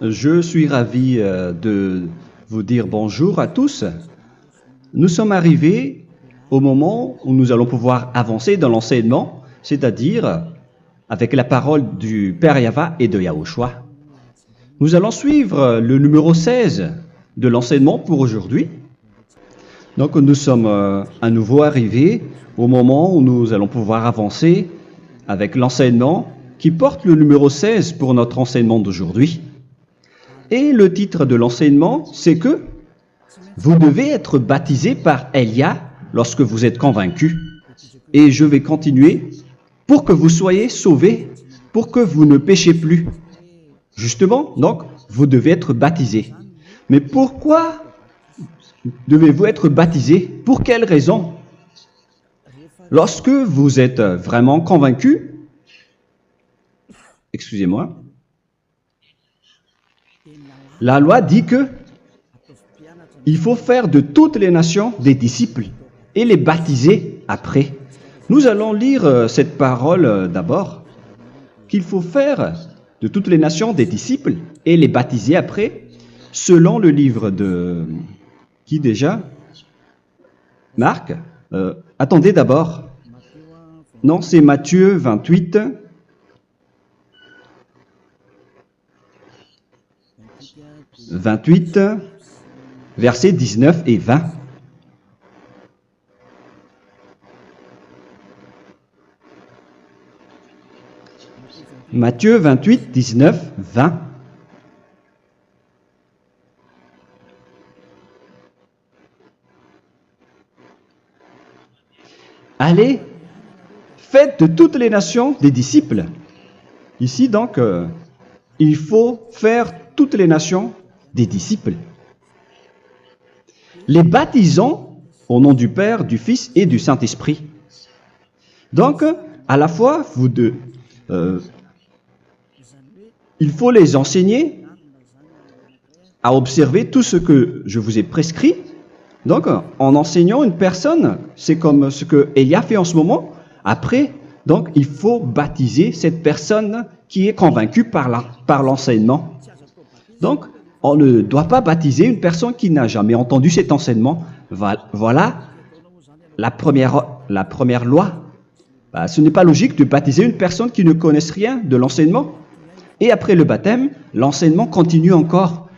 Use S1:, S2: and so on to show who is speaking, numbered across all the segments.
S1: Je suis ravi de vous dire bonjour à tous. Nous sommes arrivés au moment où nous allons pouvoir avancer dans l'enseignement, c'est-à-dire avec la parole du Père Yava et de Yahushua. Nous allons suivre le numéro 16 de l'enseignement pour aujourd'hui. Donc nous sommes à nouveau arrivés au moment où nous allons pouvoir avancer avec l'enseignement qui porte le numéro 16 pour notre enseignement d'aujourd'hui. Et le titre de l'enseignement, c'est que vous devez être baptisé par Elia lorsque vous êtes convaincu. Et je vais continuer pour que vous soyez sauvés, pour que vous ne péchez plus. Justement, donc, vous devez être baptisé. Mais pourquoi devez-vous être baptisé? Pour quelle raison? Lorsque vous êtes vraiment convaincu, excusez-moi, la loi dit que il faut faire de toutes les nations des disciples et les baptiser après. Nous allons lire cette parole d'abord, qu'il faut faire de toutes les nations des disciples et les baptiser après, selon le livre de... Qui déjà? Marc. Attendez d'abord. Non, c'est Matthieu 28. Versets 19 et 20. Matthieu 28, 19, 20. Allez, faites de toutes les nations des disciples. Ici donc, il faut faire toutes les nations des disciples. Les baptisons au nom du Père, du Fils et du Saint-Esprit. Donc, à la fois, il faut les enseigner à observer tout ce que je vous ai prescrit. Donc, en enseignant une personne, c'est comme ce que Elia fait en ce moment. Après, donc, il faut baptiser cette personne qui est convaincue par l'enseignement. Donc, on ne doit pas baptiser une personne qui n'a jamais entendu cet enseignement. Voilà la première loi. Ce n'est pas logique de baptiser une personne qui ne connaisse rien de l'enseignement. Et après le baptême, l'enseignement continue encore,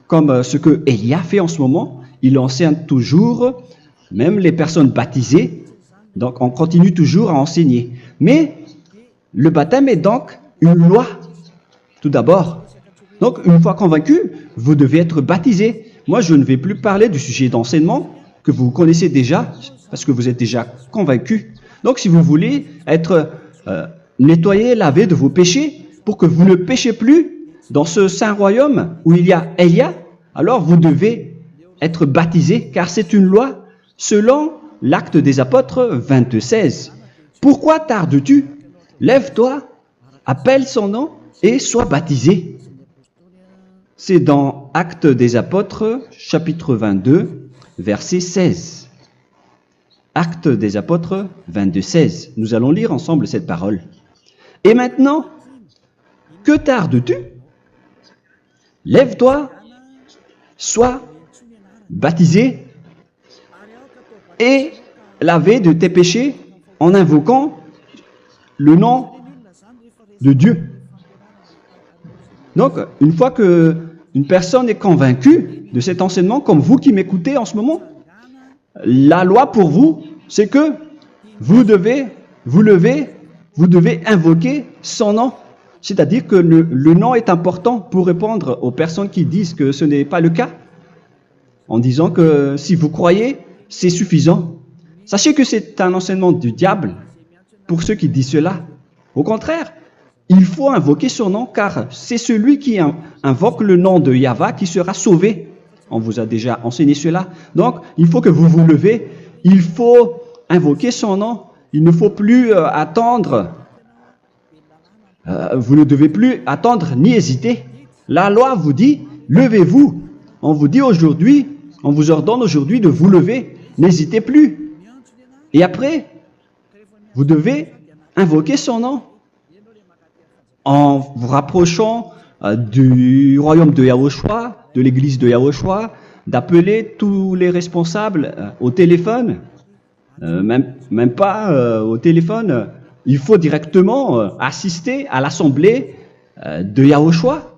S1: comme ce que Elia fait en ce moment. Il enseigne toujours, même les personnes baptisées. Donc, on continue toujours à enseigner. Mais le baptême est donc une loi, tout d'abord. Donc, une fois convaincu, vous devez être baptisé. Moi, je ne vais plus parler du sujet d'enseignement que vous connaissez déjà, parce que vous êtes déjà convaincu. Donc, si vous voulez être nettoyé, lavé de vos péchés, pour que vous ne péchez plus dans ce saint royaume où il y a Elia, alors vous devez être baptisé, car c'est une loi selon l'Acte des Apôtres 22:16. Pourquoi tardes-tu? Lève-toi, appelle son nom et sois baptisé. C'est dans Actes des Apôtres, chapitre 22, verset 16. Actes des Apôtres 22:16. Nous allons lire ensemble cette parole. Et maintenant, que tardes-tu? Lève-toi, sois baptisé et lavé de tes péchés en invoquant le nom de Dieu. Donc, une fois qu'une personne est convaincue de cet enseignement, comme vous qui m'écoutez en ce moment, la loi pour vous, c'est que vous devez invoquer son nom. C'est-à-dire que le nom est important pour répondre aux personnes qui disent que ce n'est pas le cas, en disant que si vous croyez, c'est suffisant. Sachez que c'est un enseignement du diable pour ceux qui disent cela. Au contraire, il faut invoquer son nom, car c'est celui qui invoque le nom de Yahva qui sera sauvé. On vous a déjà enseigné cela. Donc, il faut que vous vous levez, il faut invoquer son nom. Il ne faut plus attendre. Vous ne devez plus attendre ni hésiter. La loi vous dit, levez-vous. On vous dit aujourd'hui, on vous ordonne aujourd'hui de vous lever. N'hésitez plus. Et après, vous devez invoquer son nom en vous rapprochant du royaume de Yahushua, de l'église de Yahushua, d'appeler tous les responsables au téléphone, même pas au téléphone. Il faut directement assister à l'assemblée de Yahushua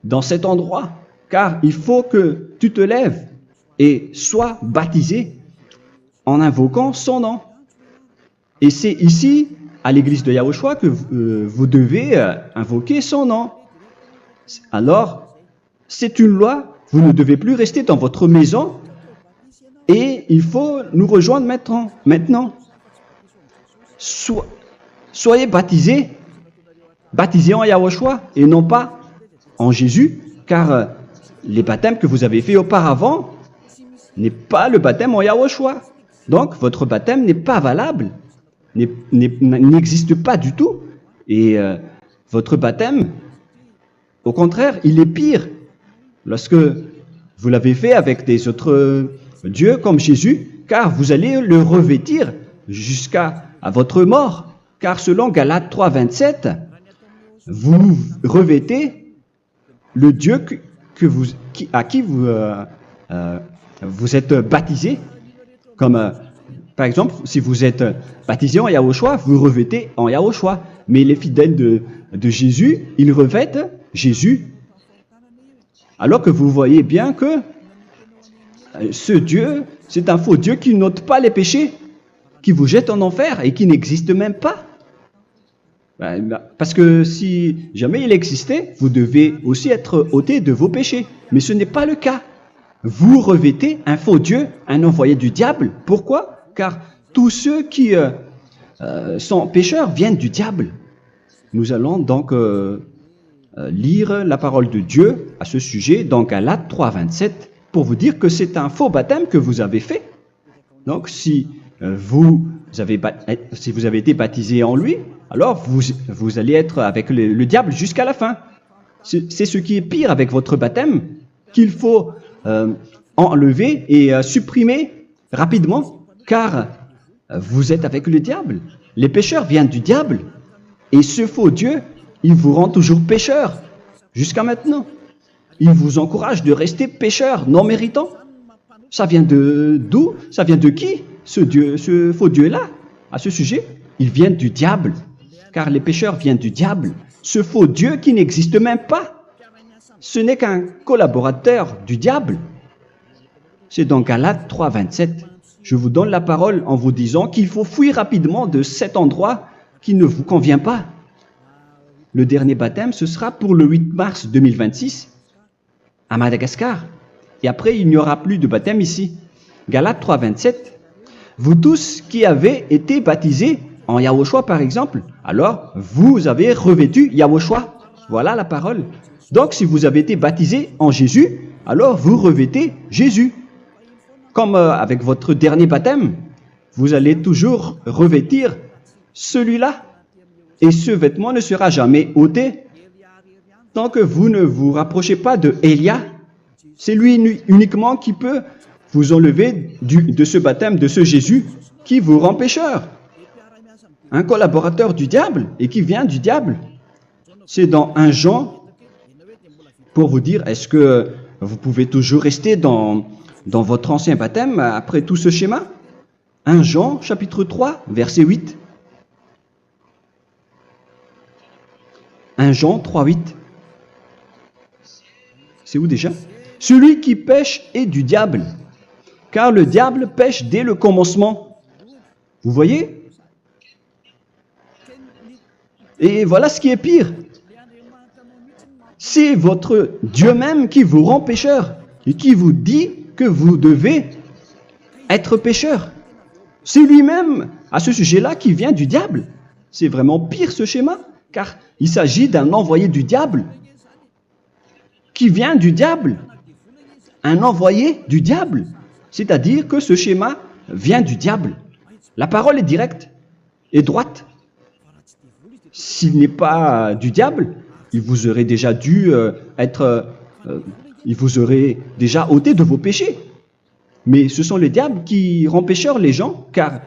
S1: dans cet endroit, car il faut que tu te lèves et sois baptisé en invoquant son nom. Et c'est ici, à l'église de Yahushua, que vous devez invoquer son nom. Alors, c'est une loi, vous ne devez plus rester dans votre maison et il faut nous rejoindre maintenant. Soyez baptisés en Yahushua et non pas en Jésus, car les baptêmes que vous avez faits auparavant n'est pas le baptême en Yahushua. Donc, votre baptême n'est pas valable, n'existe pas du tout. Et votre baptême, au contraire, il est pire lorsque vous l'avez fait avec des autres dieux comme Jésus, car vous allez le revêtir jusqu'à votre mort. Car selon Galates 3, 27, vous revêtez le Dieu à qui vous êtes baptisé. Comme par exemple, si vous êtes baptisé en Yahushua, vous revêtez en Yahushua. Mais les fidèles de Jésus, ils revêtent Jésus. Alors que vous voyez bien que ce Dieu, c'est un faux Dieu qui n'ôte pas les péchés, qui vous jette en enfer et qui n'existe même pas. Parce que si jamais il existait, vous devez aussi être ôté de vos péchés. Mais ce n'est pas le cas. Vous revêtez un faux Dieu, un envoyé du diable. Pourquoi? Car tous ceux qui sont pécheurs viennent du diable. Nous allons donc lire la parole de Dieu à ce sujet dans Galates 3, 27 pour vous dire que c'est un faux baptême que vous avez fait. Donc si vous avez été baptisé en lui, alors vous allez être avec le diable jusqu'à la fin. C'est ce qui est pire avec votre baptême qu'il faut enlever et supprimer rapidement, car vous êtes avec le diable. Les pécheurs viennent du diable, et ce faux Dieu, il vous rend toujours pécheur, jusqu'à maintenant. Il vous encourage de rester pécheur, non méritant. Ça vient d'où? Ça vient de qui, ce faux Dieu-là? À ce sujet, il vient du diable, car les pécheurs viennent du diable. Ce faux Dieu qui n'existe même pas, ce n'est qu'un collaborateur du diable. C'est dans Galates 3, 27. Je vous donne la parole en vous disant qu'il faut fuir rapidement de cet endroit qui ne vous convient pas. Le dernier baptême, ce sera pour le 8 mars 2026 à Madagascar. Et après, il n'y aura plus de baptême ici. Galates 3, 27. Vous tous qui avez été baptisés en Yahushua, par exemple, alors vous avez revêtu Yahushua. Voilà la parole. Donc, si vous avez été baptisé en Jésus, alors vous revêtez Jésus. Comme avec votre dernier baptême, vous allez toujours revêtir celui-là. Et ce vêtement ne sera jamais ôté tant que vous ne vous rapprochez pas de Élia. C'est lui uniquement qui peut vous enlever de ce baptême, de ce Jésus qui vous rend pécheur. Un collaborateur du diable et qui vient du diable. C'est dans 1 Jean, pour vous dire, est-ce que vous pouvez toujours rester dans votre ancien baptême après tout ce schéma? 1 Jean, chapitre 3, verset 8. 1 Jean 3, 8. C'est où déjà? Celui qui pêche est du diable, car le diable pêche dès le commencement. Vous voyez? Et voilà ce qui est pire. C'est votre Dieu même qui vous rend pécheur et qui vous dit que vous devez être pécheur. C'est lui-même, à ce sujet-là, qui vient du diable. C'est vraiment pire ce schéma, car il s'agit d'un envoyé du diable, qui vient du diable. Un envoyé du diable. C'est-à-dire que ce schéma vient du diable. La parole est directe et droite. S'il n'est pas du diable, il vous aurait déjà il vous aurait déjà ôté de vos péchés. Mais ce sont les diables qui rendent pécheurs les gens, car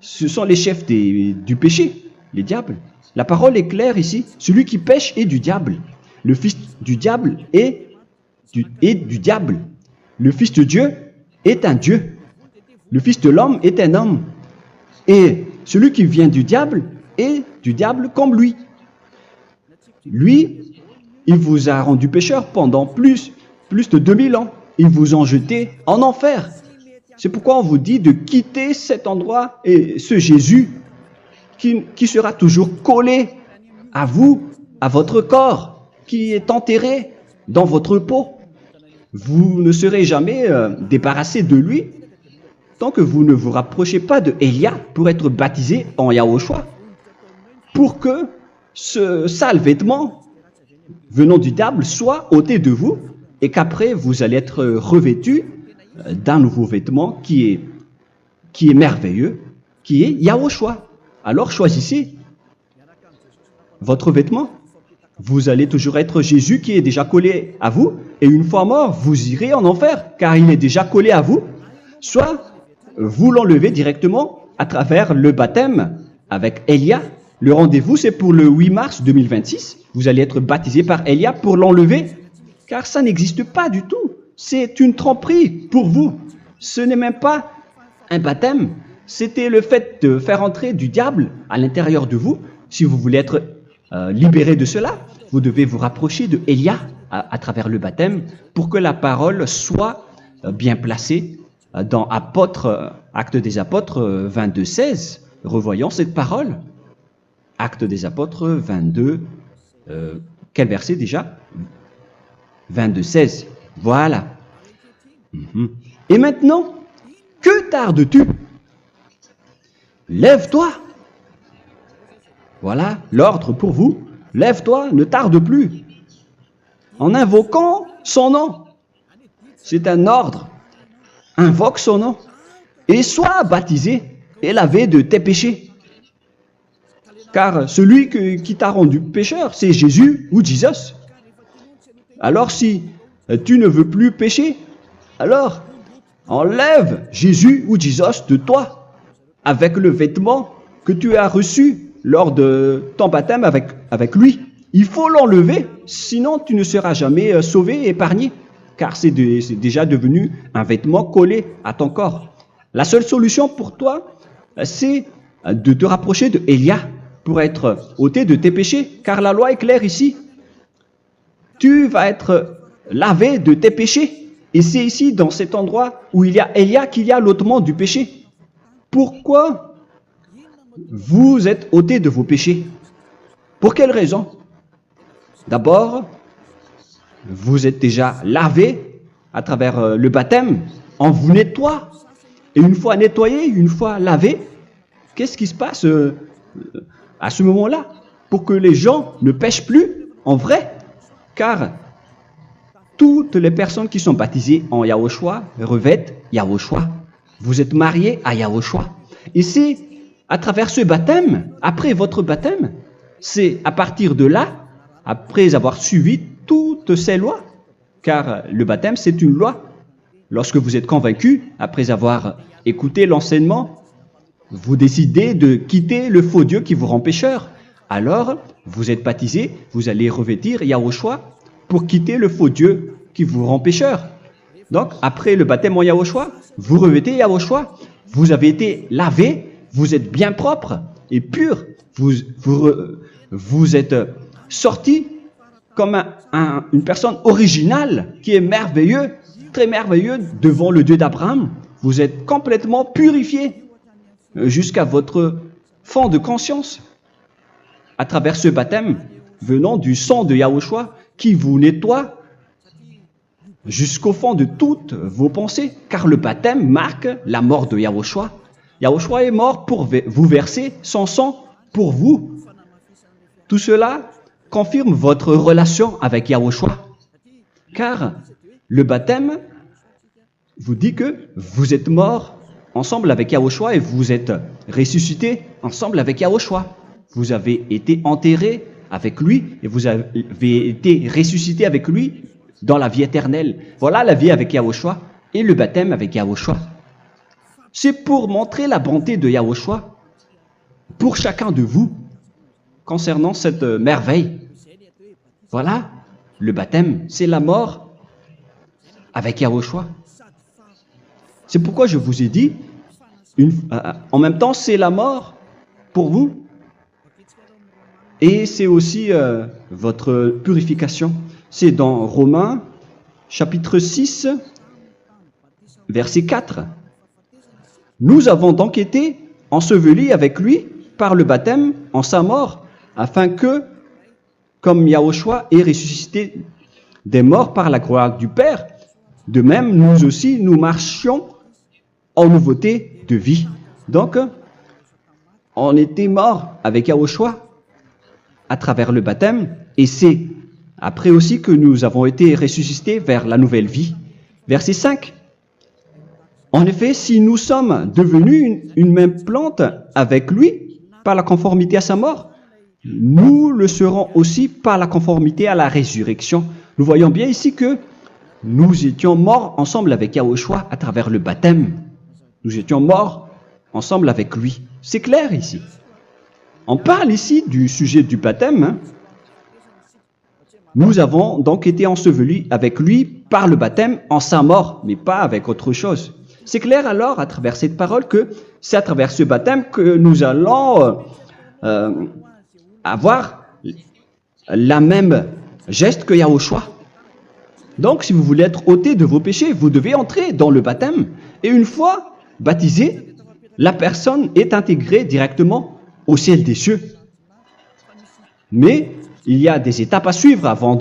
S1: ce sont les chefs du péché, les diables. La parole est claire ici. Celui qui pêche est du diable. le fils du diable est du diable. Le fils de Dieu est un Dieu. Le fils de l'homme est un homme. Et celui qui vient du diable est du diable comme lui. Lui, il vous a rendu pécheur pendant plus de 2000 ans. Il vous a jeté en enfer. C'est pourquoi on vous dit de quitter cet endroit et ce Jésus qui sera toujours collé à vous, à votre corps, qui est enterré dans votre peau. Vous ne serez jamais débarrassé de lui tant que vous ne vous rapprochez pas de Élia pour être baptisé en Yahushua, pour que ce sale vêtement venant du diable soit ôté de vous et qu'après vous allez être revêtu d'un nouveau vêtement qui est merveilleux, qui est Yahushua. Alors choisissez votre vêtement. Vous allez toujours être Jésus qui est déjà collé à vous, et une fois mort, vous irez en enfer, car il est déjà collé à vous. Soit vous l'enlevez directement à travers le baptême avec Élia. Le rendez-vous, c'est pour le 8 mars 2026. Vous allez être baptisé par Élia pour l'enlever, car ça n'existe pas du tout. C'est une tromperie pour vous. Ce n'est même pas un baptême. C'était le fait de faire entrer du diable à l'intérieur de vous. Si vous voulez être libéré de cela, vous devez vous rapprocher de Élia à travers le baptême pour que la parole soit bien placée dans Actes des Apôtres 22:16. Revoyons cette parole. Actes des Apôtres 22, quel verset déjà? 22:16. Voilà. Et maintenant, que tardes-tu? Lève-toi. Voilà l'ordre pour vous. Lève-toi, ne tarde plus. En invoquant son nom. C'est un ordre. Invoque son nom. Et sois baptisé et lavé de tes péchés. Car celui qui t'a rendu pécheur, c'est Jésus ou Jesus. Alors si tu ne veux plus pécher, alors enlève Jésus ou Jesus de toi avec le vêtement que tu as reçu lors de ton baptême avec lui. Il faut l'enlever, sinon tu ne seras jamais sauvé, épargné, car c'est déjà devenu un vêtement collé à ton corps. La seule solution pour toi, c'est de te rapprocher de Élia pour être ôté de tes péchés, car la loi est claire ici. Tu vas être lavé de tes péchés, et c'est ici, dans cet endroit où il y a Élia, qu'il y a l'ôtement du péché. Pourquoi vous êtes ôté de vos péchés? Pour quelle raison? D'abord, vous êtes déjà lavé à travers le baptême, on vous nettoie. Et une fois nettoyé, une fois lavé, qu'est-ce qui se passe à ce moment-là? Pour que les gens ne pêchent plus en vrai, car toutes les personnes qui sont baptisées en Yahushua revêtent Yahushua. Vous êtes mariés à Yahushua. Et c'est à travers ce baptême, après votre baptême, c'est à partir de là, après avoir suivi toutes ces lois, car le baptême c'est une loi. Lorsque vous êtes convaincu, après avoir écouté l'enseignement, vous décidez de quitter le faux Dieu qui vous rend pécheur. Alors, vous êtes baptisé, vous allez revêtir Yahushua pour quitter le faux Dieu qui vous rend pécheur. Donc, après le baptême en Yahushua, vous revêtez Yahushua. Vous avez été lavé, vous êtes bien propre et pur. Vous êtes sorti comme une personne originale qui est merveilleux, très merveilleux devant le Dieu d'Abraham. Vous êtes complètement purifié jusqu'à votre fond de conscience à travers ce baptême venant du sang de Yahushua qui vous nettoie jusqu'au fond de toutes vos pensées, car le baptême marque la mort de Yahushua. Yahushua est mort pour vous verser son sang pour vous. Tout cela confirme votre relation avec Yahushua, car le baptême vous dit que vous êtes mort ensemble avec Yahushua et vous êtes ressuscité ensemble avec Yahushua. Vous avez été enterré avec lui et vous avez été ressuscité avec lui dans la vie éternelle. Voilà la vie avec Yahushua et le baptême avec Yahushua. C'est pour montrer la bonté de Yahushua pour chacun de vous concernant cette merveille. Voilà le baptême, c'est la mort avec Yahushua. C'est pourquoi je vous ai dit, en même temps, c'est la mort pour vous. Et c'est aussi votre purification. C'est dans Romains, chapitre 6, verset 4. Nous avons donc été ensevelis avec lui par le baptême en sa mort, afin que, comme Yahushua est ressuscité des morts par la gloire du Père, de même, nous aussi, nous marchions en nouveauté de vie. Donc, on était morts avec Yahushua à travers le baptême, et c'est après aussi que nous avons été ressuscités vers la nouvelle vie. Verset 5. En effet, si nous sommes devenus une même plante avec lui par la conformité à sa mort, nous le serons aussi par la conformité à la résurrection. Nous voyons bien ici que nous étions morts ensemble avec Yahushua à travers le baptême. Nous étions morts ensemble avec lui. C'est clair ici. On parle ici du sujet du baptême. Nous avons donc été ensevelis avec lui par le baptême en sa mort, mais pas avec autre chose. C'est clair alors à travers cette parole que c'est à travers ce baptême que nous allons avoir la même geste que Yahushua. Donc si vous voulez être ôté de vos péchés, vous devez entrer dans le baptême. Et une fois baptisé, la personne est intégrée directement au ciel des cieux. Mais il y a des étapes à suivre avant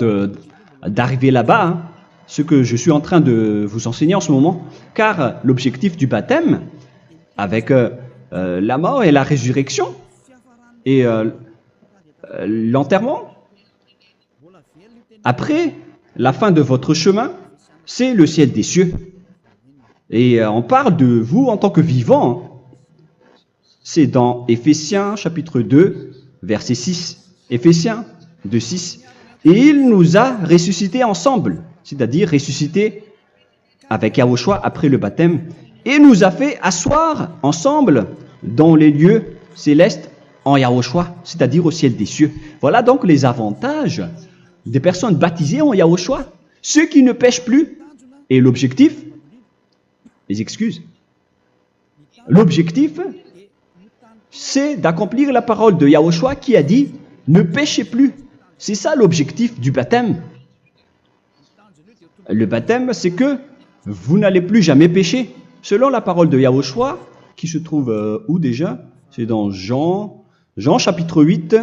S1: d'arriver là-bas, ce que je suis en train de vous enseigner en ce moment, car l'objectif du baptême, avec la mort et la résurrection, et l'enterrement, après la fin de votre chemin, c'est le ciel des cieux. Et on parle de vous en tant que vivant. C'est dans Éphésiens chapitre 2, verset 6. Éphésiens 2, 6. Et il nous a ressuscités ensemble, c'est-à-dire ressuscités avec Yahushua après le baptême, et nous a fait asseoir ensemble dans les lieux célestes en Yahushua, c'est-à-dire au ciel des cieux. Voilà donc les avantages des personnes baptisées en Yahushua, ceux qui ne pêchent plus. Et l'objectif, les excuses, l'objectif, c'est d'accomplir la parole de Yahushua qui a dit « Ne péchez plus ». C'est ça l'objectif du baptême. Le baptême, c'est que vous n'allez plus jamais pécher. Selon la parole de Yahushua, qui se trouve où déjà? C'est dans Jean chapitre 8,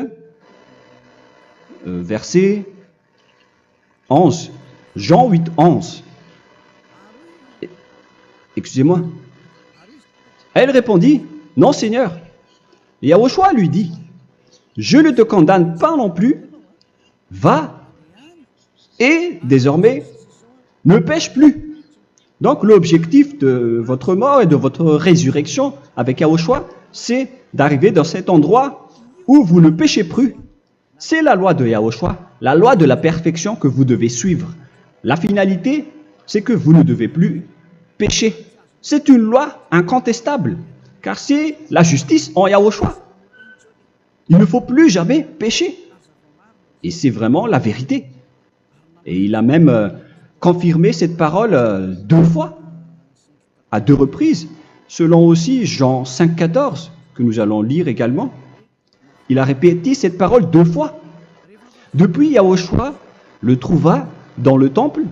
S1: verset 11. Jean 8, 11. Excusez-moi. Elle répondit, « Non, Seigneur. » Et Yahushua lui dit, « Je ne te condamne pas non plus. Va et désormais ne pêche plus. » Donc l'objectif de votre mort et de votre résurrection avec Yahushua, c'est d'arriver dans cet endroit où vous ne péchez plus. C'est la loi de Yahushua, la loi de la perfection que vous devez suivre. La finalité, c'est que vous ne devez plus pécher. C'est une loi incontestable, car c'est la justice en Yahushua. Il ne faut plus jamais pécher. Et c'est vraiment la vérité. Et il a même confirmé cette parole 2 fois, à 2 reprises, selon aussi Jean 5, 14, que nous allons lire également. Il a répété cette parole 2 fois. Depuis, Yahushua le trouva dans le temple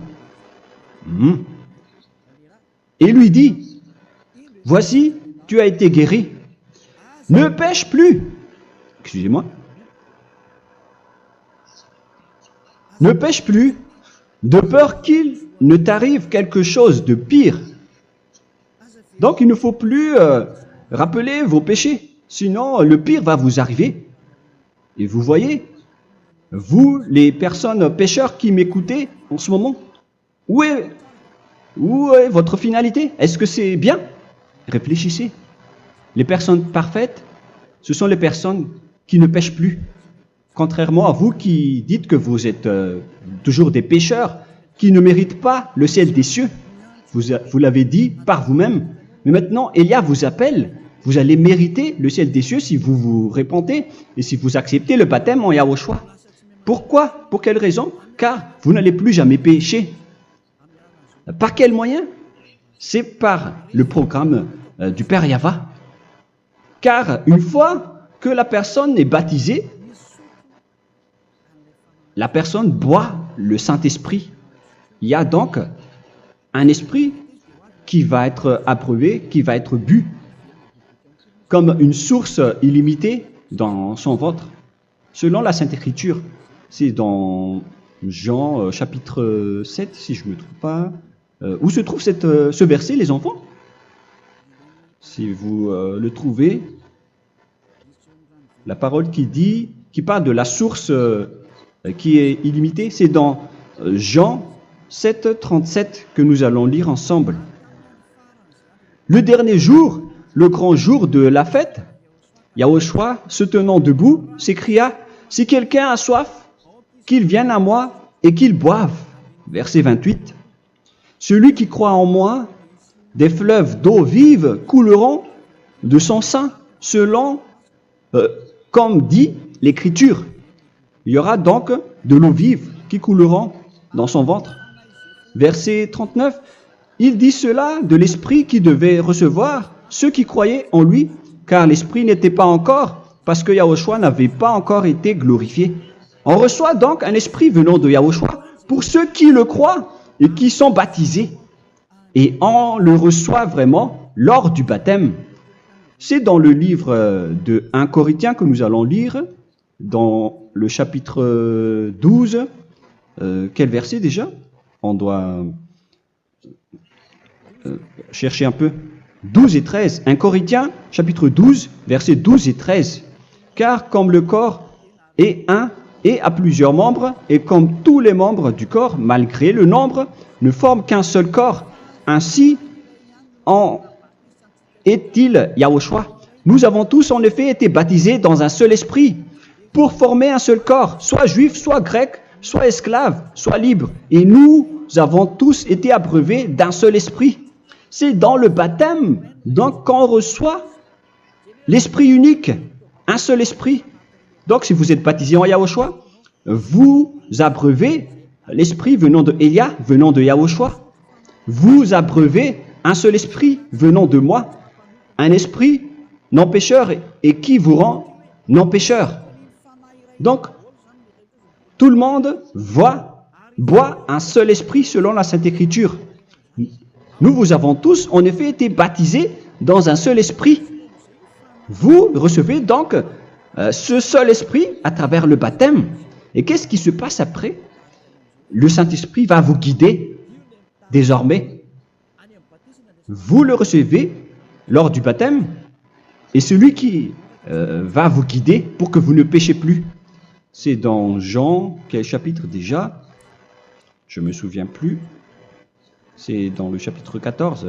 S1: et lui dit, « Voici, tu as été guéri. Ne pêche plus. » Excusez-moi. Ne pêche plus, de peur qu'il ne t'arrive quelque chose de pire. Donc, il ne faut plus rappeler vos péchés, sinon le pire va vous arriver. Et vous voyez, vous, les personnes pécheurs qui m'écoutez en ce moment, où est votre finalité? Est-ce que c'est bien? Réfléchissez. Les personnes parfaites, ce sont les personnes qui ne pêchent plus. Contrairement à vous qui dites que vous êtes toujours des pécheurs, qui ne méritent pas le ciel des cieux. Vous l'avez dit par vous-même. Mais maintenant, Élia vous appelle. Vous allez mériter le ciel des cieux si vous vous repentez et si vous acceptez le baptême en Yahushua. Pourquoi? Pour quelle raison? car vous n'allez plus jamais pécher. Par quel moyen? C'est par le programme du Père Yahva. Car une fois que la personne est baptisée, la personne boit le Saint-Esprit. Il y a donc un esprit qui va être approuvé, qui va être bu, comme une source illimitée dans son ventre, selon la Sainte Écriture. C'est dans Jean chapitre 7, si je ne me trompe pas. Où se trouve ce verset, les enfants? Si vous le trouvez, la parole qui parle de la source qui est illimitée, c'est dans Jean 7, 37 que nous allons lire ensemble. Le dernier jour, le grand jour de la fête, Yahushua, se tenant debout, s'écria, « Si quelqu'un a soif, qu'il vienne à moi et qu'il boive. » Verset 28. « Celui qui croit en moi, des fleuves d'eau vive couleront de son sein, selon, comme dit l'Écriture. » Il y aura donc de l'eau vive qui couleront dans son ventre. Verset 39. Il dit cela de l'Esprit qui devait recevoir ceux qui croyaient en lui, car l'Esprit n'était pas encore, parce que Yahushua n'avait pas encore été glorifié. On reçoit donc un Esprit venant de Yahushua pour ceux qui le croient et qui sont baptisés. Et on le reçoit vraiment lors du baptême. C'est dans le livre de 1 Corinthiens que nous allons lire, dans le chapitre 12. Quel verset déjà? On doit chercher un peu. 12 et 13. 1 Corinthiens, chapitre 12, versets 12 et 13. Car comme le corps est un et a plusieurs membres, et comme tous les membres du corps, malgré le nombre, ne forment qu'un seul corps, ainsi en est-il Yahushua. Nous avons tous en effet été baptisés dans un seul esprit, pour former un seul corps, soit juif, soit grec, soit esclave, soit libre. Et nous avons tous été abreuvés d'un seul esprit. C'est dans le baptême, donc, qu'on reçoit l'esprit unique, un seul esprit. Donc, si vous êtes baptisé en Yahushua, vous abreuvez l'esprit venant de Elia, venant de Yahushua. Vous abreuvez un seul esprit venant de moi, un esprit non pécheur et qui vous rend non pécheur. Donc, tout le monde boit un seul esprit selon la Sainte Écriture. Nous avons tous, en effet, été baptisés dans un seul esprit. Vous recevez donc ce seul esprit à travers le baptême. Et qu'est-ce qui se passe après? Le Saint-Esprit va vous guider désormais. Vous le recevez lors du baptême et celui qui va vous guider pour que vous ne péchez plus. C'est dans Jean, quel chapitre déjà? Je ne me souviens plus. C'est dans le chapitre 14,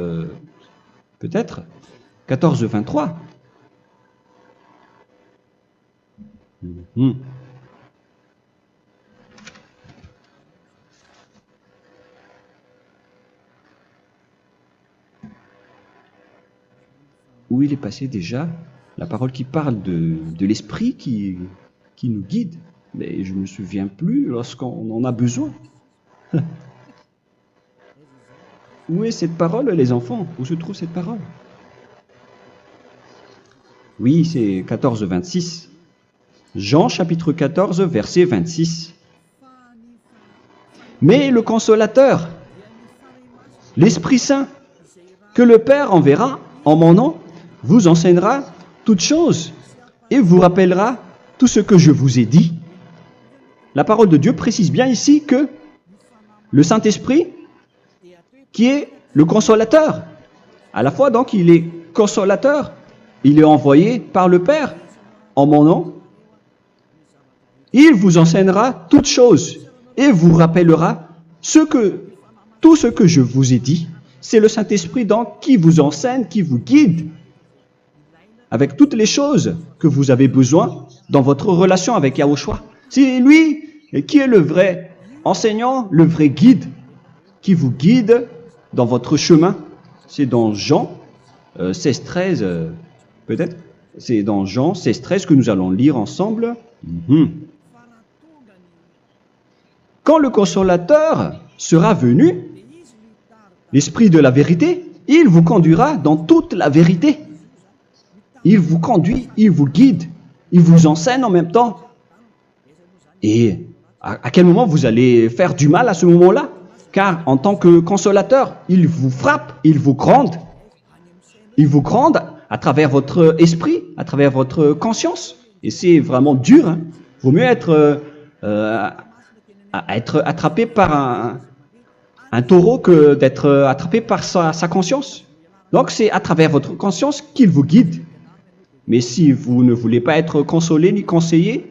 S1: peut-être. 14, 23. Où il est passé déjà? La parole qui parle de l'esprit qui nous guide. Mais je ne me souviens plus lorsqu'on en a besoin. Où est cette parole, les enfants? Où se trouve cette parole? Oui, c'est 14, 26. Jean, chapitre 14, verset 26. Mais le Consolateur, l'Esprit Saint, que le Père enverra en mon nom, vous enseignera toutes choses et vous rappellera tout ce que je vous ai dit. La parole de Dieu précise bien ici que le Saint-Esprit, qui est le consolateur, à la fois donc il est consolateur, il est envoyé par le Père en mon nom, il vous enseignera toutes choses et vous rappellera tout ce que je vous ai dit. C'est le Saint-Esprit donc qui vous enseigne, qui vous guide avec toutes les choses que vous avez besoin dans votre relation avec Yahushua. C'est lui qui est le vrai enseignant, le vrai guide, qui vous guide dans votre chemin. C'est dans Jean 16, 13, peut-être. C'est dans Jean 16, 13 que nous allons lire ensemble. Quand le consolateur sera venu, l'Esprit de la vérité, il vous conduira dans toute la vérité. Il vous conduit, il vous guide, il vous enseigne en même temps. Et à quel moment vous allez faire du mal à ce moment-là? Car en tant que consolateur, il vous frappe, il vous gronde. Il vous gronde à travers votre esprit, à travers votre conscience. Et c'est vraiment dur. Hein. Vaut mieux être attrapé par un taureau que d'être attrapé par sa conscience. Donc c'est à travers votre conscience qu'il vous guide. Mais si vous ne voulez pas être consolé ni conseillé,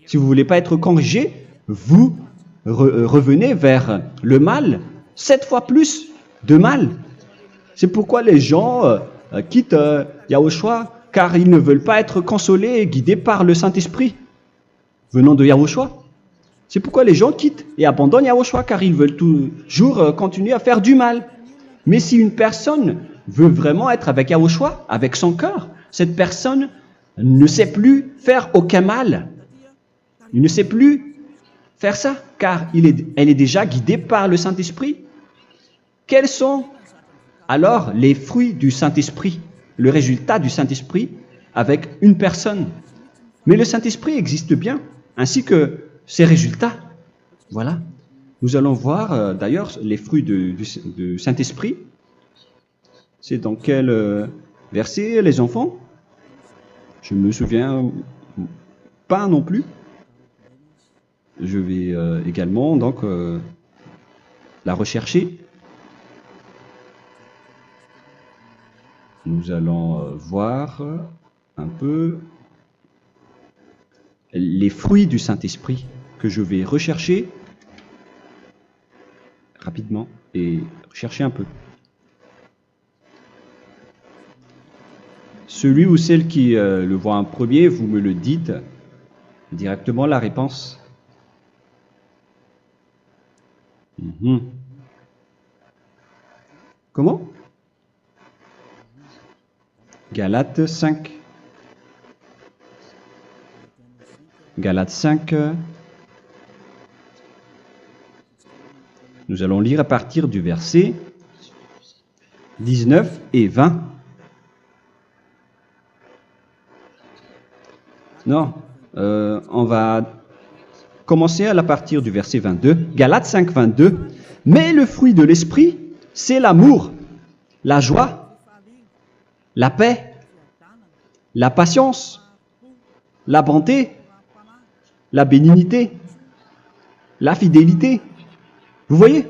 S1: si vous ne voulez pas être corrigé, vous revenez vers le mal, 7 fois plus de mal. C'est pourquoi les gens quittent Yahushua, car ils ne veulent pas être consolés et guidés par le Saint-Esprit venant de Yahushua. C'est pourquoi les gens quittent et abandonnent Yahushua, car ils veulent toujours continuer à faire du mal. Mais si une personne veut vraiment être avec Yahushua, avec son cœur, cette personne ne sait plus faire aucun mal. Il ne sait plus faire ça, car elle est déjà guidée par le Saint-Esprit. Quels sont alors les fruits du Saint-Esprit, le résultat du Saint-Esprit avec une personne? Mais le Saint-Esprit existe bien, ainsi que ses résultats. Voilà. Nous allons voir d'ailleurs les fruits du Saint-Esprit. C'est dans quel verset, les enfants? Je ne me souviens pas non plus. Je vais également donc la rechercher. Nous allons voir un peu les fruits du Saint-Esprit que je vais rechercher rapidement et rechercher un peu. Celui ou celle qui le voit en premier, vous me le dites directement la réponse. Comment? Galates 5. Galates 5. Nous allons lire à partir du verset 19 et 20. Non, on va commencer à partir du verset 22. Galates 5, 22. Mais le fruit de l'esprit, c'est l'amour, la joie, la paix, la patience, la bonté, la bénignité, la fidélité. Vous voyez,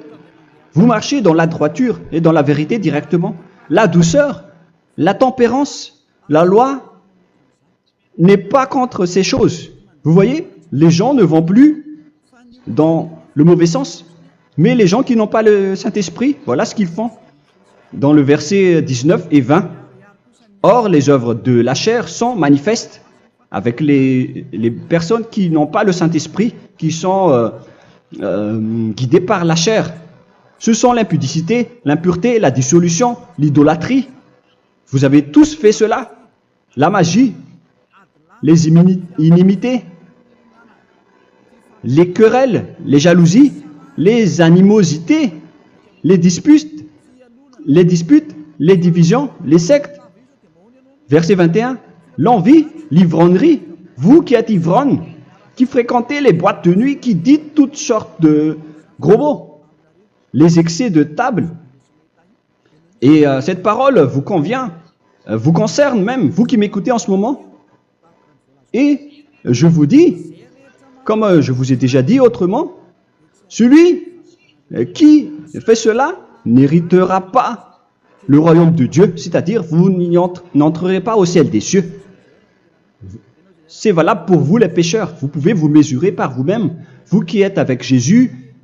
S1: vous marchez dans la droiture et dans la vérité directement. La douceur, la tempérance, la loi n'est pas contre ces choses. Vous voyez, les gens ne vont plus dans le mauvais sens. Mais les gens qui n'ont pas le Saint-Esprit, voilà ce qu'ils font. Dans le verset 19 et 20. Or, les œuvres de la chair sont manifestes avec les personnes qui n'ont pas le Saint-Esprit, qui sont guidées par la chair. Ce sont l'impudicité, l'impureté, la dissolution, l'idolâtrie. Vous avez tous fait cela. La magie, les inimités, les querelles, les jalousies, les animosités, les disputes, les divisions, les sectes. Verset 21, l'envie, l'ivrognerie, vous qui êtes ivrognes, qui fréquentez les boîtes de nuit, qui dites toutes sortes de gros mots, les excès de table. Et cette parole vous convient, vous concerne même, vous qui m'écoutez en ce moment. Et je vous dis, comme je vous ai déjà dit autrement, celui qui fait cela n'héritera pas le royaume de Dieu, c'est-à-dire vous n'entrerez pas au ciel des cieux. C'est valable pour vous les pécheurs. Vous pouvez vous mesurer par vous-même, vous qui êtes avec Jésus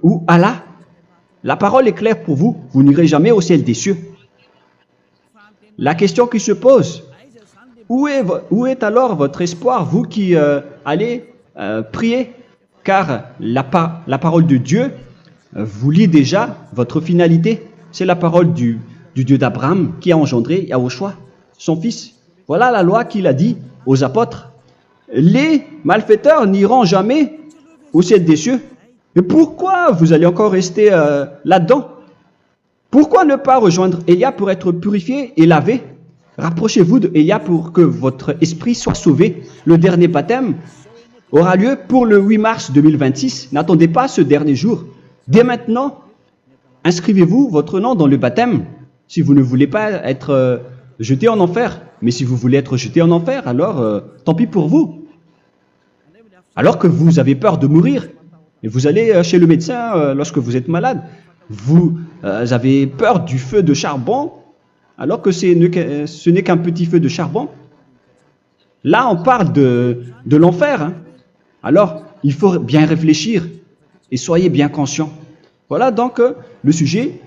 S1: ou Allah. La parole est claire pour vous, vous n'irez jamais au ciel des cieux. La question qui se pose, où est alors votre espoir, vous qui allez prier? Car la parole de Dieu vous lit déjà votre finalité. C'est la parole du Dieu d'Abraham qui a engendré Yahushua, son fils. Voilà la loi qu'il a dit aux apôtres. Les malfaiteurs n'iront jamais au ciel des cieux. Mais pourquoi vous allez encore rester là-dedans? Pourquoi ne pas rejoindre Élia pour être purifié et lavé? Rapprochez-vous de Élia pour que votre esprit soit sauvé. Le dernier baptême aura lieu pour le 8 mars 2026. N'attendez pas ce dernier jour. Dès maintenant, inscrivez-vous votre nom dans le baptême si vous ne voulez pas être jeté en enfer. Mais si vous voulez être jeté en enfer, alors tant pis pour vous. Alors que vous avez peur de mourir, et vous allez chez le médecin lorsque vous êtes malade, vous avez peur du feu de charbon, alors que ce n'est qu'un petit feu de charbon. Là, on parle de l'enfer. Hein. Alors, il faut bien réfléchir et soyez bien conscients. Voilà donc le sujet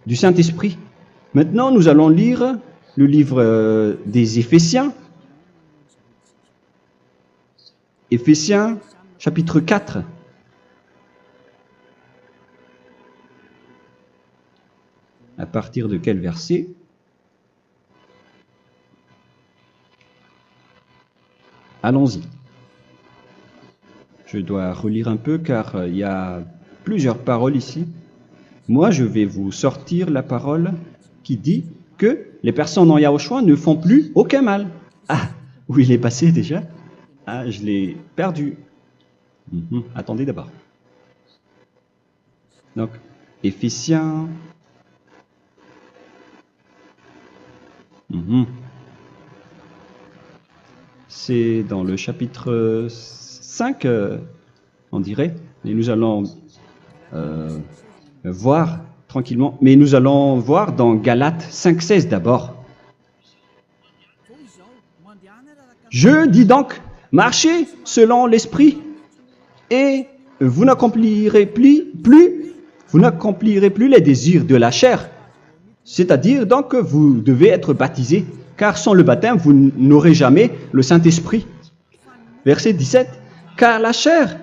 S1: du Saint-Esprit. Maintenant, nous allons lire le livre des Éphésiens. Éphésiens, chapitre 4. À partir de quel verset? Allons-y. Je dois relire un peu car il y a plusieurs paroles ici. Moi, je vais vous sortir la parole qui dit que les personnes en Yahushua ne font plus aucun mal. Ah, où il est passé déjà? Ah, je l'ai perdu. Attendez d'abord. Donc, Éphésiens. C'est dans le chapitre 5, on dirait. Et nous allons voir tranquillement. Mais nous allons voir dans Galates 5,16 d'abord. Je dis donc, marchez selon l'esprit et vous n'accomplirez plus les désirs de la chair. C'est-à-dire donc que vous devez être baptisé, car sans le baptême, vous n'aurez jamais le Saint-Esprit. Verset 17. Car la chair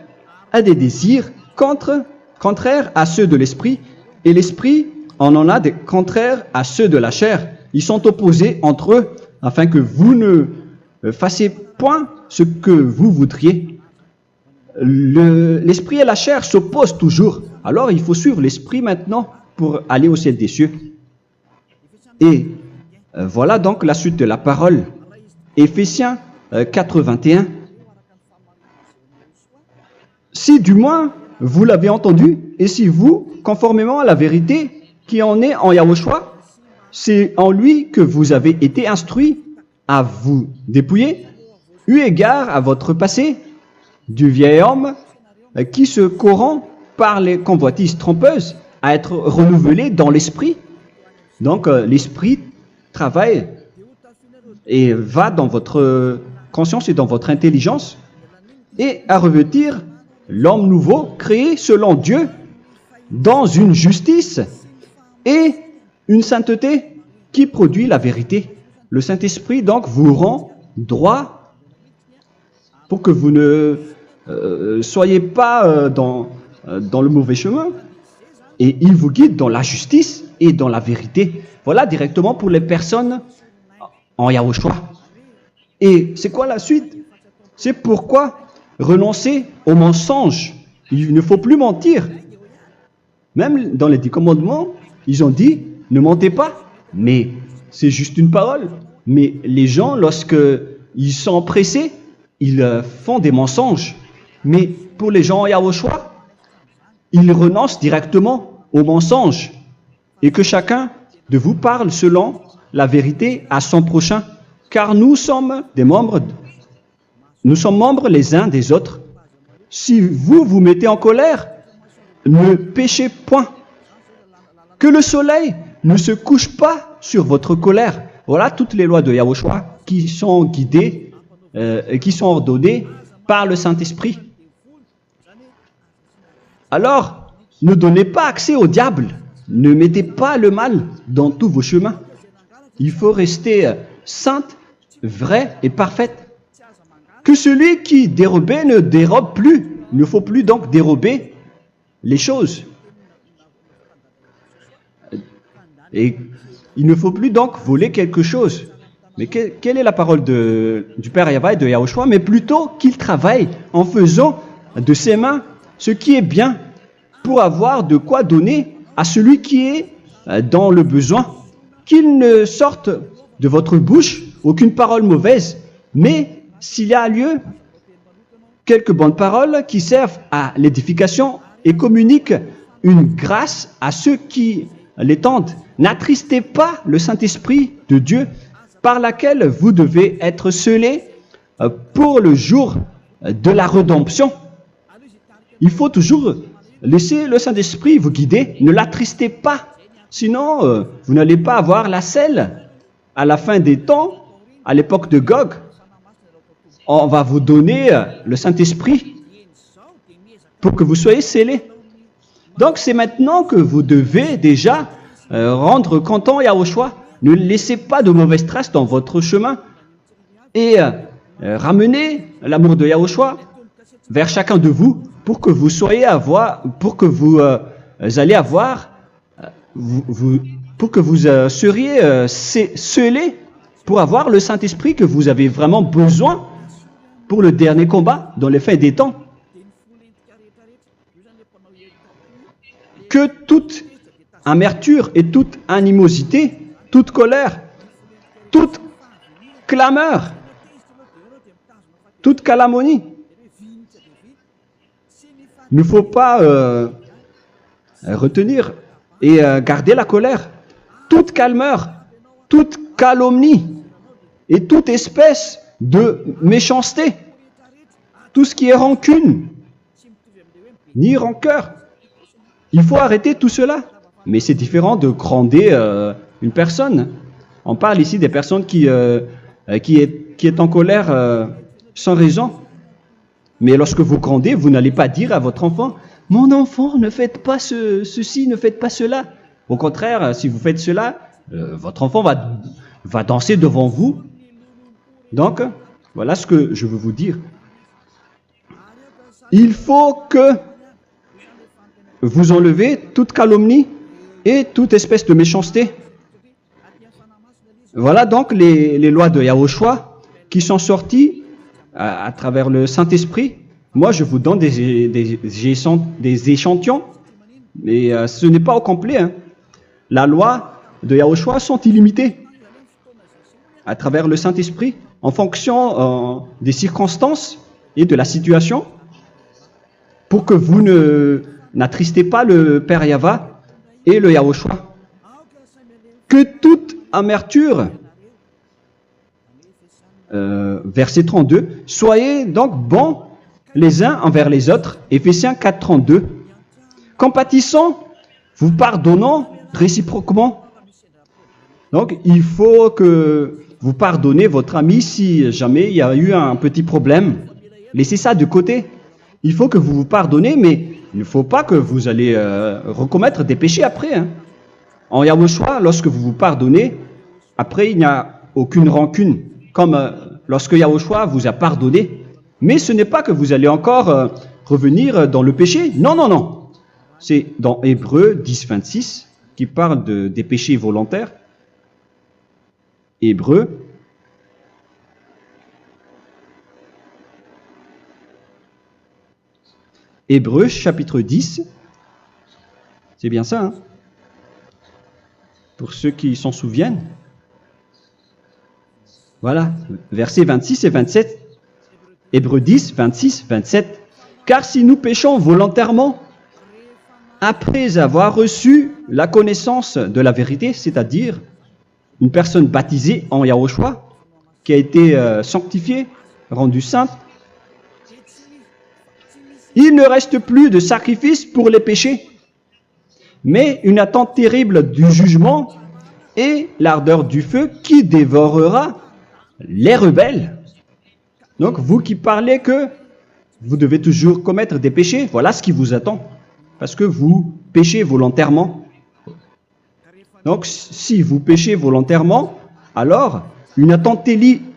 S1: a des désirs contraires à ceux de l'esprit, et l'esprit en a des contraires à ceux de la chair. Ils sont opposés entre eux, afin que vous ne fassiez point ce que vous voudriez. L'esprit et la chair s'opposent toujours. Alors il faut suivre l'esprit maintenant pour aller au ciel des cieux. Et voilà donc la suite de la parole. Éphésiens 4:21. Si du moins vous l'avez entendu, et si vous, conformément à la vérité qui en est en Yahushua, c'est en lui que vous avez été instruits à vous dépouiller, eu égard à votre passé, du vieil homme qui se corrompt par les convoitises trompeuses, à être renouvelé dans l'esprit. Donc l'esprit travaille et va dans votre conscience et dans votre intelligence et à revêtir l'homme nouveau créé selon Dieu dans une justice et une sainteté qui produit la vérité. Le Saint-Esprit donc vous rend droit pour que vous ne soyez pas dans le mauvais chemin et il vous guide dans la justice et dans la vérité. Voilà directement pour les personnes en Yahushua. Et c'est quoi la suite? C'est pourquoi renoncer au mensonge. Il ne faut plus mentir. Même dans les 10 commandements, ils ont dit ne mentez pas. Mais c'est juste une parole. Mais les gens, lorsqu'ils sont pressés, ils font des mensonges. Mais pour les gens en Yahushua, ils renoncent directement au mensonge. Et que chacun de vous parle selon la vérité à son prochain, car nous sommes membres les uns des autres. Si vous vous mettez en colère, ne péchez point. Que le soleil ne se couche pas sur votre colère. Voilà toutes les lois de Yahushua qui sont guidées, qui sont ordonnées par le Saint-Esprit. Alors, ne donnez pas accès au diable. Ne mettez pas le mal dans tous vos chemins. Il faut rester sainte, vraie et parfaite. Que celui qui dérobait ne dérobe plus. Il ne faut plus donc dérober les choses. Et il ne faut plus donc voler quelque chose. Mais quelle est la parole du Père Yahweh et de Yahushua? Mais plutôt qu'il travaille en faisant de ses mains ce qui est bien pour avoir de quoi donner à celui qui est dans le besoin. Qu'il ne sorte de votre bouche aucune parole mauvaise, mais s'il y a lieu, quelques bonnes paroles qui servent à l'édification et communiquent une grâce à ceux qui l'étendent. N'attristez pas le Saint-Esprit de Dieu par laquelle vous devez être scellés pour le jour de la rédemption. Il faut toujours laisser le Saint-Esprit vous guider, ne l'attristez pas, sinon vous n'allez pas avoir la selle. À la fin des temps, à l'époque de Gog, on va vous donner le Saint-Esprit pour que vous soyez scellés. Donc c'est maintenant que vous devez déjà rendre content Yahushua. Ne laissez pas de mauvaises traces dans votre chemin et ramenez l'amour de Yahushua vers chacun de vous pour que vous soyez seriez scellés pour avoir le Saint-Esprit que vous avez vraiment besoin pour le dernier combat dans les fins des temps. Que toute amertume et toute animosité, toute colère, toute clameur, toute calomnie, il ne faut pas retenir et garder la colère. Toute calmeur, toute calomnie et toute espèce de méchanceté, tout ce qui est rancune, ni rancœur. Il faut arrêter tout cela. Mais c'est différent de gronder une personne. On parle ici des personnes qui est en colère sans raison. Mais lorsque vous grondez, vous n'allez pas dire à votre enfant « Mon enfant, ne faites pas ceci, ne faites pas cela ». Au contraire, si vous faites cela, votre enfant va danser devant vous. Donc, voilà ce que je veux vous dire. Il faut que vous enlevez toute calomnie et toute espèce de méchanceté. Voilà donc les lois de Yahushua qui sont sorties à travers le Saint-Esprit. Moi, je vous donne des échantillons, mais ce n'est pas au complet. Hein. La loi de Yahushua sont illimitées à travers le Saint-Esprit en fonction des circonstances et de la situation pour que vous n'attristez pas le Père Yahva et le Yahushua. Que toute amertume, verset 32, soyez donc bons les uns envers les autres, Éphésiens 4, 32, compatissant, vous pardonnant réciproquement. Donc, il faut que vous pardonnez votre ami si jamais il y a eu un petit problème. Laissez ça de côté. Il faut que vous vous pardonnez, mais il ne faut pas que vous allez recommettre des péchés après. Hein. En Yahushua, lorsque vous vous pardonnez, après il n'y a aucune rancune, comme lorsque Yahushua vous a pardonné. Mais ce n'est pas que vous allez encore revenir dans le péché. Non, non, non. C'est dans Hébreux 10, 26 qui parle des péchés volontaires. Hébreux. Hébreux chapitre 10. C'est bien ça, hein? Pour ceux qui s'en souviennent. Voilà, versets 26 et 27. Hébreux 10, 26, 27. Car si nous péchons volontairement, après avoir reçu la connaissance de la vérité, c'est-à-dire une personne baptisée en Yahushua, qui a été sanctifiée, rendue sainte, il ne reste plus de sacrifice pour les péchés, mais une attente terrible du jugement et l'ardeur du feu qui dévorera les rebelles. Donc, vous qui parlez que vous devez toujours commettre des péchés, voilà ce qui vous attend, parce que vous péchez volontairement. Donc, si vous péchez volontairement, alors une attente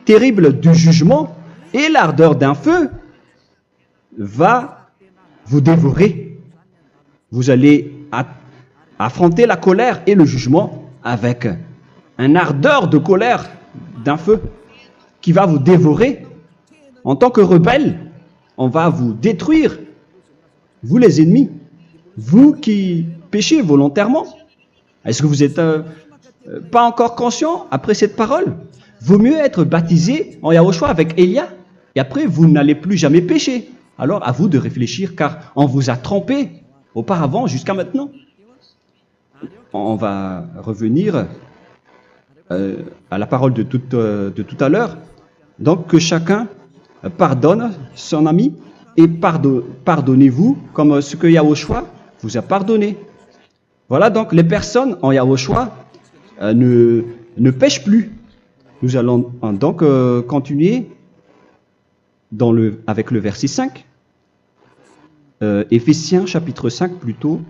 S1: terrible du jugement et l'ardeur d'un feu va vous dévorer. Vous allez affronter la colère et le jugement avec une ardeur de colère d'un feu qui va vous dévorer. En tant que rebelle, on va vous détruire vous les ennemis, vous qui péchez volontairement. Est-ce que vous n'êtes pas encore conscient après cette parole? Vaut mieux être baptisé en Yahushua avec Elia, et après vous n'allez plus jamais pécher. Alors à vous de réfléchir, car on vous a trompé auparavant jusqu'à maintenant. On va revenir à la parole de tout à l'heure. Donc que chacun pardonne son ami et pardonnez-vous comme ce que Yahushua vous a pardonné. Voilà donc les personnes en Yahushua ne pêchent plus. Nous allons donc continuer avec le verset 5. Éphésiens chapitre 5 plutôt.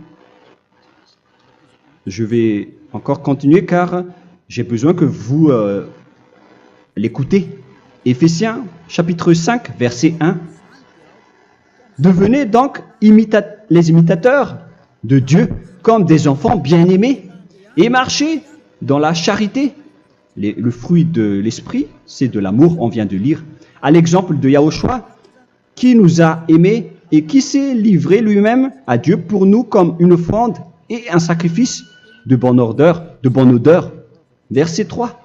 S1: Je vais encore continuer car j'ai besoin que vous l'écoutez. Éphésiens chapitre 5 verset 1. Devenez donc les imitateurs de Dieu comme des enfants bien-aimés et marchez dans la charité. Le fruit de l'esprit, c'est de l'amour, on vient de lire, à l'exemple de Yahushua qui nous a aimés et qui s'est livré lui-même à Dieu pour nous comme une offrande et un sacrifice de bonne odeur. Verset 3.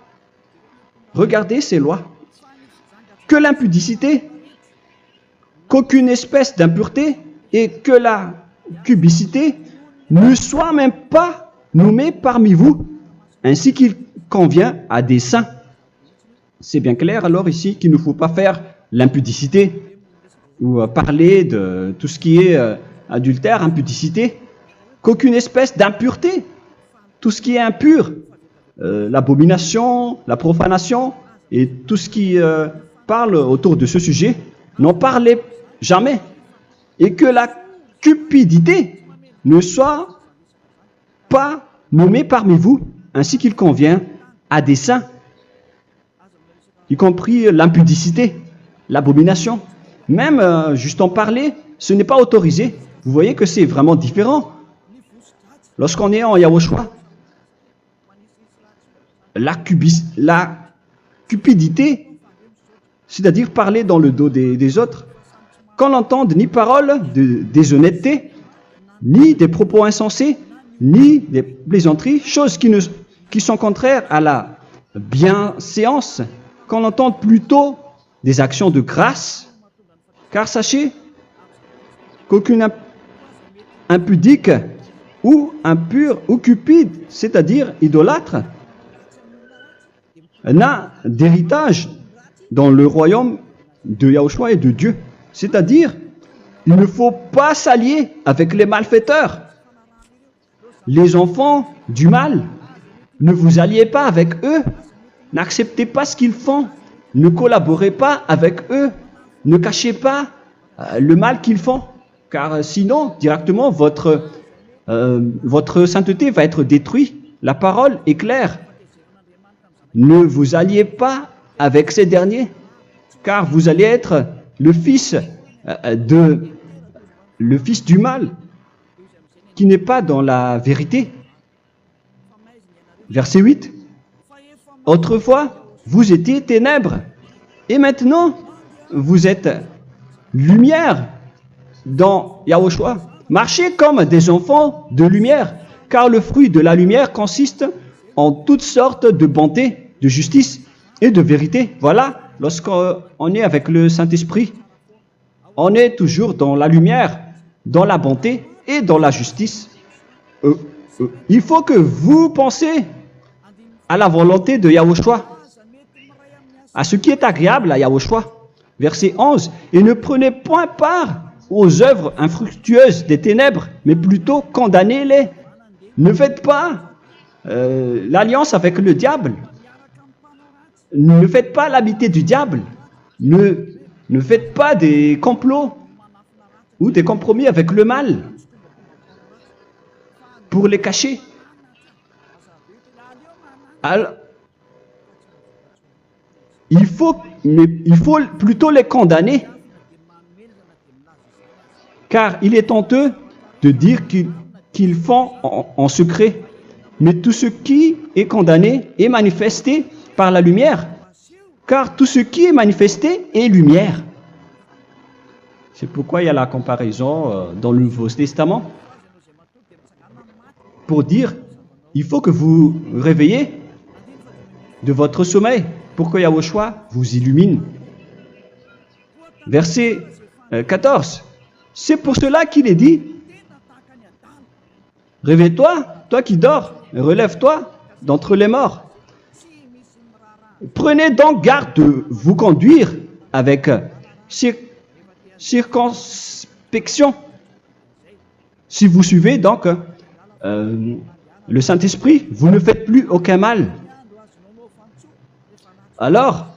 S1: Regardez ces lois. Que l'impudicité, qu'aucune espèce d'impureté et que la cubicité ne soient même pas nommés parmi vous, ainsi qu'il convient à des saints. C'est bien clair alors ici qu'il ne faut pas faire l'impudicité ou parler de tout ce qui est adultère, impudicité, qu'aucune espèce d'impureté, tout ce qui est impur, l'abomination, la profanation et tout ce qui parle autour de ce sujet, n'en parlez jamais. Et que la cupidité ne soit pas nommée parmi vous, ainsi qu'il convient à des saints, y compris l'impudicité, l'abomination. Même juste en parler, ce n'est pas autorisé. Vous voyez que c'est vraiment différent. Lorsqu'on est en Yahushua, la cupidité, c'est-à-dire parler dans le dos des autres, qu'on n'entende ni parole de déshonnêteté, ni des propos insensés, ni des plaisanteries, choses qui sont contraires à la bienséance, qu'on entende plutôt des actions de grâce, car sachez qu'aucune impudique ou impure ou cupide, c'est-à-dire idolâtre, n'a d'héritage dans le royaume de Yahushua et de Dieu. C'est-à-dire, il ne faut pas s'allier avec les malfaiteurs. Les enfants du mal, ne vous alliez pas avec eux. N'acceptez pas ce qu'ils font. Ne collaborez pas avec eux. Ne cachez pas le mal qu'ils font. Car sinon, directement, votre sainteté va être détruite. La parole est claire. Ne vous alliez pas avec ces derniers, car vous allez être le fils du mal, qui n'est pas dans la vérité. Verset 8. Autrefois, vous étiez ténèbres, et maintenant, vous êtes lumière dans Yahushua. Marchez comme des enfants de lumière, car le fruit de la lumière consiste en toutes sortes de bonté, de justice et de vérité. Voilà, lorsqu'on est avec le Saint-Esprit, on est toujours dans la lumière, dans la bonté et dans la justice. Il faut que vous pensiez à la volonté de Yahushua, à ce qui est agréable à Yahushua. Verset 11. Et ne prenez point part aux œuvres infructueuses des ténèbres, mais plutôt condamnez-les. Ne faites pas l'alliance avec le diable. Ne faites pas l'amitié du diable. Ne faites pas des complots ou des compromis avec le mal pour les cacher. Alors, il faut plutôt les condamner, car il est honteux de dire qu'ils font en secret. Mais tout ce qui est condamné est manifesté par la lumière, car tout ce qui est manifesté est lumière. C'est pourquoi il y a la comparaison dans le Nouveau Testament pour dire il faut que vous réveillez de votre sommeil pour que Yahushua vous illumine. Verset 14. C'est pour cela qu'il est dit réveille-toi, toi qui dors, relève-toi d'entre les morts. Prenez donc garde de vous conduire avec circonspection. Si vous suivez donc le Saint-Esprit, vous ne faites plus aucun mal. Alors,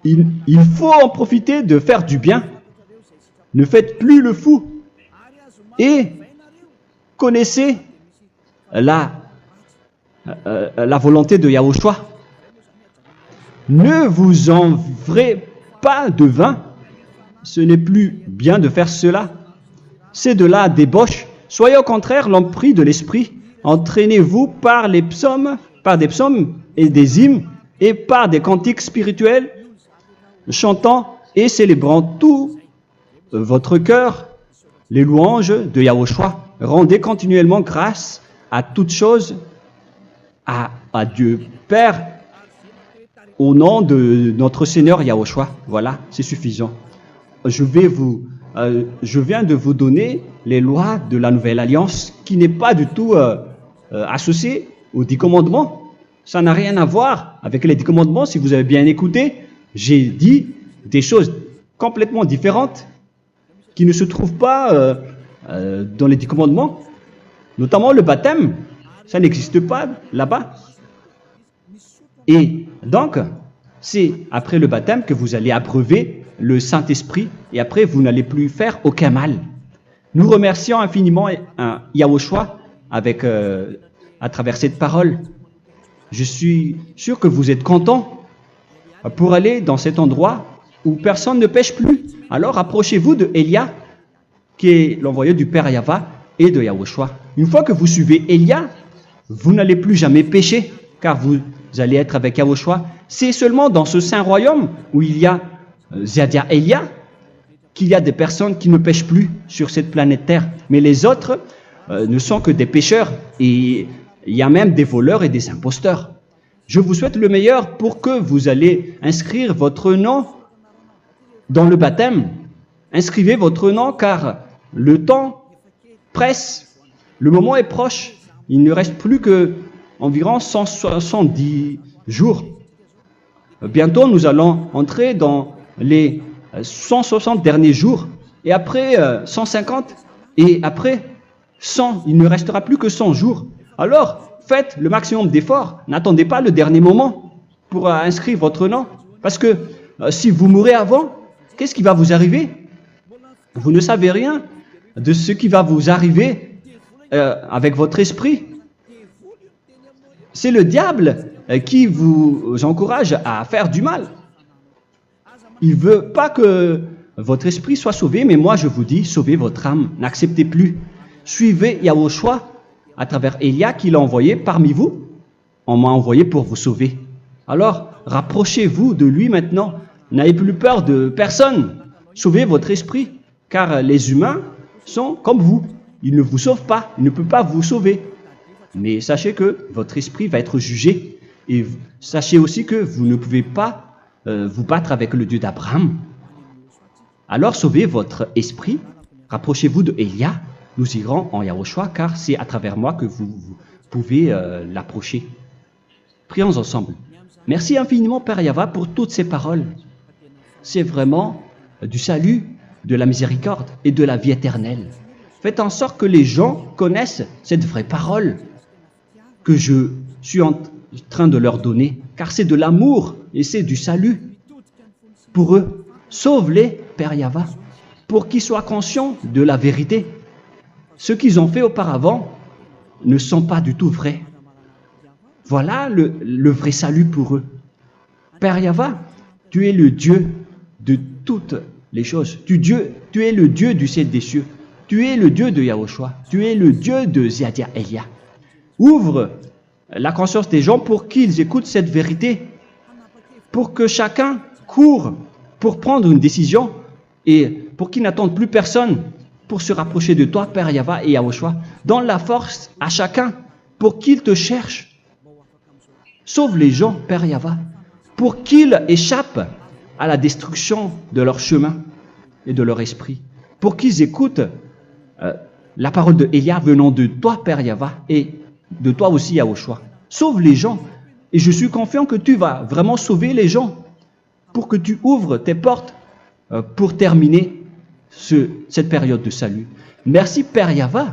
S1: il faut en profiter de faire du bien. Ne faites plus le fou. Et connaissez la volonté de Yahushua. Ne vous envrez pas de vin. Ce n'est plus bien de faire cela. C'est de la débauche. Soyez au contraire l'empris de l'esprit. Entraînez-vous par des psaumes et des hymnes et par des cantiques spirituels, chantant et célébrant tout votre cœur les louanges de Yahushua. Rendez continuellement grâce à toutes choses à Dieu Père au nom de notre Seigneur Yahushua. Voilà, c'est suffisant. Je viens de vous donner les lois de la Nouvelle Alliance qui n'est pas du tout associée aux 10 commandements. Ça n'a rien à voir avec les 10 commandements. Si vous avez bien écouté, j'ai dit des choses complètement différentes qui ne se trouvent pas dans les 10 commandements. Notamment le baptême, ça n'existe pas là-bas. Et donc, c'est après le baptême que vous allez abreuver le Saint-Esprit et après vous n'allez plus faire aucun mal. Nous remercions infiniment Yahushua à travers cette parole. Je suis sûr que vous êtes contents pour aller dans cet endroit où personne ne pêche plus. Alors approchez-vous de Élia, qui est l'envoyé du Père Yahva et de Yahushua. Une fois que vous suivez Élia, vous n'allez plus jamais pécher, car vous allez être avec Yahushua. C'est seulement dans ce saint royaume où il y a Ziadia Elia qu'il y a des personnes qui ne pêchent plus sur cette planète Terre. Mais les autres ne sont que des pécheurs et il y a même des voleurs et des imposteurs. Je vous souhaite le meilleur pour que vous allez inscrire votre nom dans le baptême. Inscrivez votre nom car le temps presse, le moment est proche. Il ne reste plus que environ 170 jours. Bientôt, nous allons entrer dans les 160 derniers jours, et après 150, et après 100, il ne restera plus que 100 jours. Alors, faites le maximum d'efforts, n'attendez pas le dernier moment pour inscrire votre nom, parce que si vous mourrez avant, qu'est-ce qui va vous arriver? Vous ne savez rien de ce qui va vous arriver avec votre esprit. C'est le diable qui vous encourage à faire du mal. Il ne veut pas que votre esprit soit sauvé, mais moi je vous dis, sauvez votre âme, n'acceptez plus. Suivez Yahushua à travers Élia qu'il a envoyé parmi vous. On m'a envoyé pour vous sauver. Alors, rapprochez-vous de lui maintenant. N'ayez plus peur de personne. Sauvez votre esprit, car les humains sont comme vous. Ils ne vous sauvent pas, ils ne peuvent pas vous sauver. Mais sachez que votre esprit va être jugé. Et sachez aussi que vous ne pouvez pas vous battre avec le Dieu d'Abraham. Alors sauvez votre esprit, rapprochez-vous de Élia, nous irons en Yahushua, car c'est à travers moi que vous pouvez l'approcher. Prions ensemble. Merci infiniment Père Yahva pour toutes ces paroles. C'est vraiment du salut, de la miséricorde et de la vie éternelle. Faites en sorte que les gens connaissent cette vraie parole que je suis en train de leur donner, car c'est de l'amour et c'est du salut pour eux. Sauve-les, Père Yahva, pour qu'ils soient conscients de la vérité. Ce qu'ils ont fait auparavant ne sont pas du tout vrais. Voilà le vrai salut pour eux. Père Yahva, tu es le Dieu de toutes les choses. Tu es le Dieu du ciel des cieux. Tu es le Dieu de Yahushua. Tu es le Dieu de Ziadia Elia. Ouvre la conscience des gens pour qu'ils écoutent cette vérité, pour que chacun court pour prendre une décision et pour qu'ils n'attendent plus personne pour se rapprocher de toi, Père Yahweh et Yahushua. Donne la force à chacun pour qu'ils te cherchent. Sauve les gens, Père Yahweh, pour qu'ils échappent à la destruction de leur chemin et de leur esprit, pour qu'ils écoutent la parole de Elia venant de toi, Père Yahweh, et de toi aussi, Yahushua. Sauve les gens, et je suis confiant que tu vas vraiment sauver les gens, pour que tu ouvres tes portes pour terminer cette période de salut. Merci, Père Yahweh.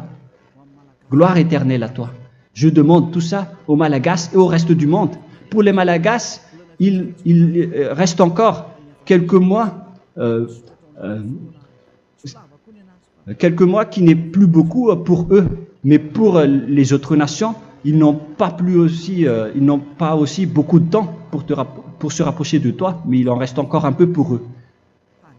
S1: Gloire éternelle à toi. Je demande tout ça aux Malagasy et au reste du monde. Pour les Malagasy, il reste encore quelques mois qui n'est plus beaucoup pour eux, mais pour les autres nations, ils n'ont pas aussi beaucoup de temps pour se rapprocher de toi, mais il en reste encore un peu pour eux.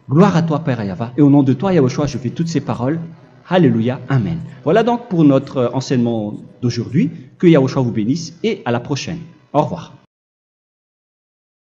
S1: Gloire à toi, Père Yahweh, et au nom de toi, Yahushua, je fais toutes ces paroles. Alléluia, Amen. Voilà donc pour notre enseignement d'aujourd'hui. Que Yahushua vous bénisse et à la prochaine. Au revoir.